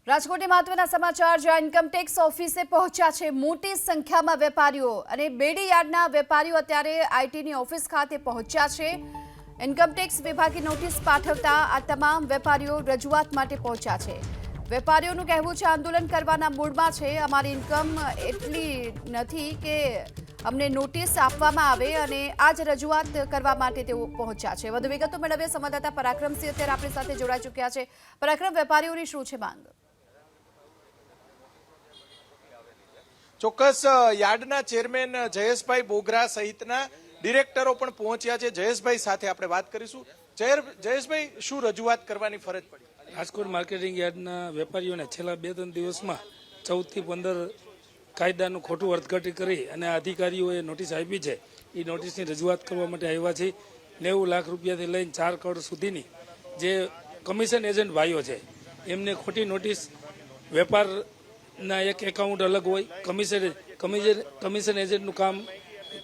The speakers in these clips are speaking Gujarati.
રાજકોટની મહત્વના સમાચાર જ્યાં ઇન્કમટેક્સ ઓફિસે પહોંચ્યા છે મોટી સંખ્યામાં વેપારીઓ અને બેડી યાર્ડના વેપારીઓ અત્યારે આઈટીની ઓફિસ ખાતે પહોંચ્યા છે। ઇન્કમટેક્સ વિભાગે નોટિસ પાઠવતા આ તમામ વેપારીઓ રજૂઆત માટે પહોંચ્યા છે। વેપારીઓનું કહેવું છે આંદોલન કરવાના મૂડમાં છે। અમારી ઇન્કમ એટલી નથી કે અમને નોટિસ આપવામાં આવે અને આજ રજૂઆત કરવા માટે તેઓ પહોંચ્યા છે। વધુ વિગતો મેળવીએ સંવાદદાતા પરાક્રમસિંહ અત્યારે આપણી સાથે જોડાઈ ચૂક્યા છે। પરાક્રમ, વેપારીઓની શું છે માંગ? ચોક્કસ યાર્ડના ચેરમેન જયેશભાઈ બોગરા સહિતના ડિરેક્ટરો પણ પહોંચ્યા છે। જયેશભાઈ સાથે આપણે વાત કરીશું। જયેશભાઈ, શું રજૂઆત કરવાની ફરજ પડી? રાજકોટ માર્કેટિંગ યાર્ડના વેપારીઓને છેલ્લા 2-3 દિવસમાં 14 થી 15 કાયદાનું ખોટું અર્થઘટન કરી અને અધિકારીઓએ નોટિસ આપી છે। એ નોટિસની રજૂઆત કરવા માટે આવ્યા છે। 90 લાખ રૂપિયાથી લઈને 4 કરોડ સુધીની જે કમિશન એજન્ટ ભાઈઓ છે એમને ખોટી નોટિસ, વેપારના એક એકાઉન્ટ અલગ હોય, કમિશન એજન્ટનું કામ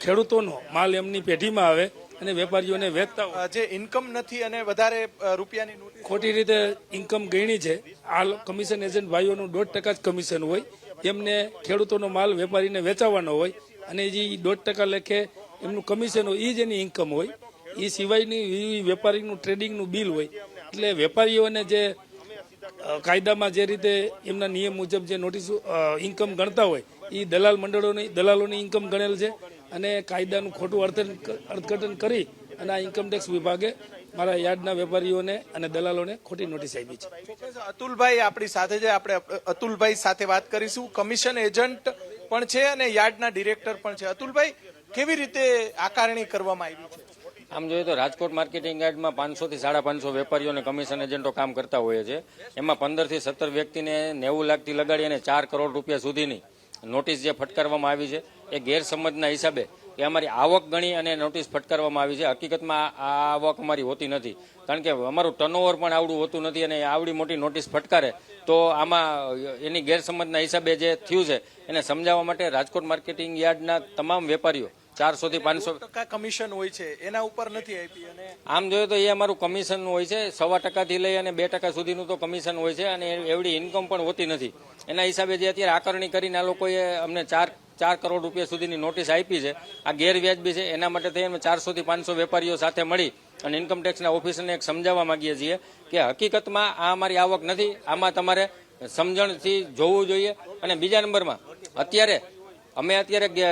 ખેડૂતોનો માલ એમની પેઢીમાં આવે અને વેપારીઓને વેચતા હોય। જે ઇન્કમ નથી અને વધારે રૂપિયાની નોટિસ ખોટી રીતે ઇન્કમ ગણી છે। આ કમિશન એજન્ટ ભાઈઓનું 1.5% જ કમિશન હોય, એમને ખેડૂતોનો માલ વેપારીને વેચાવાનો હોય અને જે 1.5% લેખે એમનું કમિશન હોય એ જ એની ઇન્કમ હોય। એ સિવાયની વેપારીનું ટ્રેડિંગનું બિલ હોય। એટલે વેપારીઓને જે કાયદામાં જે રીતે એમના નિયમ મુજબ જે નોટિસ ઇન્કમ ગણતા હોય એ દલાલોની ઇન્કમ ગણેલ છે અને કાયદાનું ખોટું અર્થઘટન કરી અને આ ઇન્કમટેક્સ વિભાગે મારા યાર્ડના વેપારીઓને અને દલાલોને ખોટી નોટિસ આપી છે। અતુલભાઈ આપણી સાથે છે, આપણે અતુલભાઈ સાથે વાત કરીશું। કમિશન એજન્ટ પણ છે અને યાર્ડના ડિરેક્ટર પણ છે। અતુલભાઈ, કેવી રીતે આકારણી કરવામાં આવી છે? આમ જોઈએ તો રાજકોટ માર્કેટિંગ યાર્ડમાં 500 થી 550 વેપારીઓને કમિશન એજન્ટો કામ કરતા હોય છે। એમાં 15 થી 17 વ્યક્તિને 90 લાખથી લગાડી અને 4 કરોડ રૂપિયા સુધીની નોટિસ જે ફટકારવામાં આવી છે એ ગેરસમજના હિસાબે એ અમારી આવક ગણી અને નોટિસ ફટકારવામાં આવી છે। હકીકતમાં આ આવક અમારી હોતી નથી, કારણ કે અમારું ટર્નઓવર પણ આવડું હોતું નથી અને આવડી મોટી નોટિસ ફટકારે તો આમાં એની ગેરસમજના હિસાબે જે થયું છે એને સમજાવવા માટે રાજકોટ માર્કેટિંગ યાર્ડના તમામ વેપારીઓ 400 થી 500 કમિશન હોય છે એના ઉપર નથી આપી અને આમ જોઈએ તો એ અમારું કમિશન હોય છે 1.25% થી લઈ અને 2% સુધીનું તો કમિશન હોય છે અને એવડી ઇન્કમ પણ હોતી નથી। એના હિસાબે જે અત્યારે આકારણી કરીને આ લોકોએ અમને 4 કરોડ રૂપિયા સુધીની નોટિસ આપી છે, આ ગેરવ્યાજબી છે। એના માટે થઈને 400 થી 500 વેપારીઓ સાથે મળી અને ઇન્કમટેક્સના ઓફિસરને એક સમજાવવા માંગીએ છીએ કે હકીકતમાં આ અમારી આવક નથી, આમાં તમારે સમજણથી જોવું જોઈએ। અને બીજા નંબરમાં અમે અત્યારે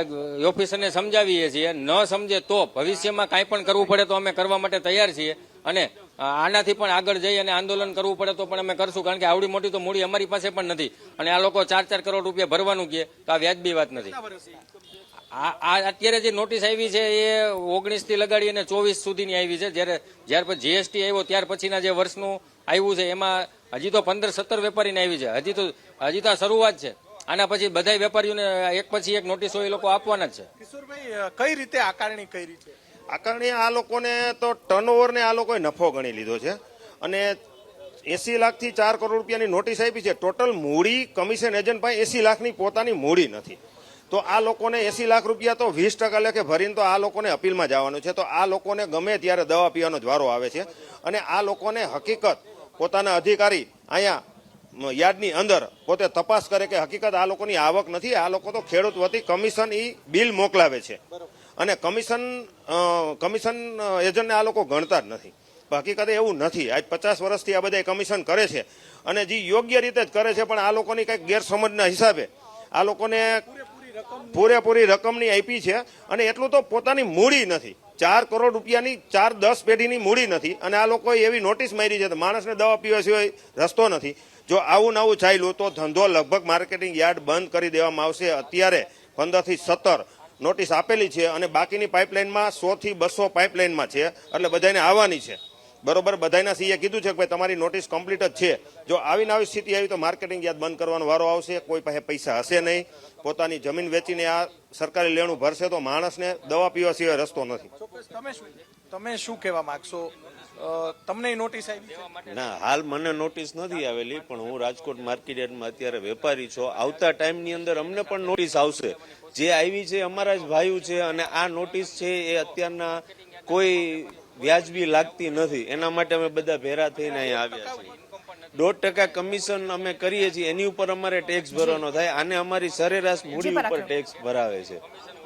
ઓફિસરને સમજાવીએ છીએ, ન સમજે તો ભવિષ્યમાં કાંઈ પણ કરવું પડે તો અમે કરવા માટે તૈયાર છીએ અને આનાથી પણ આગળ જઈ અને આંદોલન કરવું પડે તો પણ અમે કરશું, કારણ કે આવડી મોટી તો મૂડી અમારી પાસે પણ નથી અને આ લોકો 4-4 કરોડ રૂપિયા ભરવાનું કહે તો આ વ્યાજબી વાત નથી। આ અત્યારે જે નોટિસ આવી છે એ 19 થી લગાડી અને 24 સુધીની આવી છે। જ્યારે પછી જીએસટી આવ્યો ત્યાર પછીના જે વર્ષનું આવ્યું છે એમાં હજી તો 15-17 વેપારીને આવી છે। હજી તો આ શરૂઆત છે। આના પછી બધા વેપારીઓને એક પછી એક નોટિસો એ લોકો આપવાના જ છે। કિશોરભાઈ, કઈ રીતે આકારણી કરી છે? આકારણી આ લોકોને તો ટર્નઓવરને આ લોકોએ નફો ગણી લીધો છે અને 80 લાખથી 4 કરોડ રૂપિયાની નોટિસ આપી છે। ટોટલ મૂડી કમિશન એજન્ટ પાસે 80 લાખની પોતાની મૂડી નથી, તો આ લોકોને 80 લાખ રૂપિયા તો 20% લેખે ભરીને તો આ લોકોને અપીલમાં જવાનું છે। તો આ લોકોને ગમે ત્યારે દવા પીવાનો જ વારો આવે છે અને આ લોકોને હકીકત પોતાના અધિકારી અહીંયા યાર્ડની અંદર પોતે તપાસ કરે કે હકીકત આ લોકોની આવક નથી, આ લોકો તો ખેડૂત વતી કમિશન બિલ મોકલાવે છે અને કમિશન એજન્ટને આ લોકો ગણતા જ નથી। હકીકતે એવું નથી। આજ 50 વર્ષથી આ બધા કમિશન કરે છે અને જે યોગ્ય રીતે જ કરે છે, પણ આ લોકોની કંઈક ગેરસમજના હિસાબે આ લોકોને પૂરેપૂરી રકમની આપી છે અને એટલું તો પોતાની મૂડી નથી। 4 કરોડ રૂપિયાની 4-10 પેઢીની મૂડી નથી અને આ લોકોએ એવી નોટિસ મારી છે તો માણસને દવા પીવા સિવાય રસ્તો નથી। જો આવું નવું ચાલ્યું તો ધંધો લગભગ માર્કેટિંગ યાર્ડ બંધ કરી દેવામાં આવશે। અત્યારે 15 થી 17 નોટિસ આપેલી છે અને બાકીની પાઇપલાઇનમાં 100 થી 200 પાઇપલાઇનમાં છે, એટલે બધાને આવવાની છે। બરોબર, બધાના સીએ કીધું છે કે ભાઈ તમારી નોટિસ કમ્પ્લીટ જ છે। જો આવી સ્થિતિ આવી તો માર્કેટિંગ યાર્ડ બંધ કરવાનો વારો આવશે। કોઈ પાસે પૈસા હશે નહીં, પોતાની જમીન વેચીને આ સરકારી લેણું ભરશે તો માણસને દવા પીવા સિવાય રસ્તો નથી। તમે શું કહેવા માંગશો? તમને નોટિસ આવી? ના, હાલ મને નોટિસ નથી આવેલી, પણ હું રાજકોટ માર્કેટ યાર્ડમાં અત્યારે વેપારી છું। આવતા ટાઈમની અંદર અમને પણ નોટિસ આવશે। જે આવી છે અમારા જ ભાઈઓ છે અને આ નોટિસ છે એ અત્યારના કોઈ વ્યાજબી લાગતી નથી, એના માટે અમે બધા ભેરા થઈને અહીંયા આવ્યા છીએ। 1.5% કમિશન અમે કરીએ છીએ એની ઉપર અમારે ટેક્સ ભરવાનો થાય. આને અમારી સરેરાશ મૂડી જી, ઉપર પરાક્રમ. ટેક્સ ભરાવે છે.